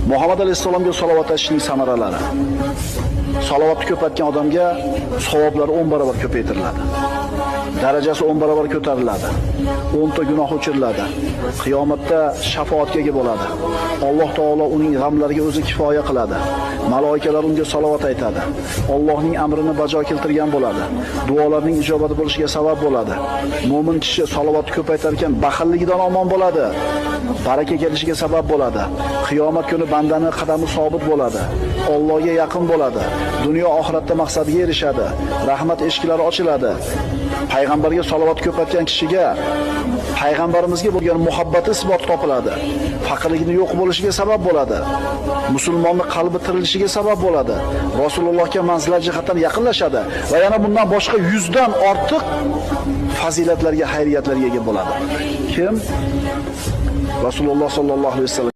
Muhammad alayhisalomga salovat aytishning samaralari. Salovatni ko'paytgan odamga savoblari 10 barobar ko'paytiriladi. Darajasi 10 barobar ko'tariladi. 10 ta gunoh o'chiriladi. Qiyomatda shafoatga ega bo'ladi. Alloh taolo uning g'amlariga o'zi kifoya qiladi. Maloikalar unga salovat aytadi. Allohning amrini bajo keltirgan bo'ladi. Duolarning ijobati bo'lishiga sabab bo'ladi. Mo'min kishi salovatni ko'paytar ekan baxilligidan omon bo'ladi. Baraka kelishiga sabab bo'ladi. Qiyomat kuni bandaning qadami sobit bo'ladi. Allohga yaqin bo'ladi. Dunyo oxiratda maqsadiga erishadi. Rahmat eshiklari ochiladi. Payg'ambarga salovat ko'paytgan kishiga payg'ambarimizga bo'lgan muhabbati isbot topiladi. Faqirligini yo'q bo'lishiga sabab bo'ladi. Musulmonning qalbi tirilishiga sabab bo'ladi. Rasulullohga manzilat jihatdan yaqinlashadi va yana bundan boshqa 100 dan ortiq fazilatlarga, xayriyatlarga ega bo'ladi. Kim? Rasululloh sallallohu alayhi vasallam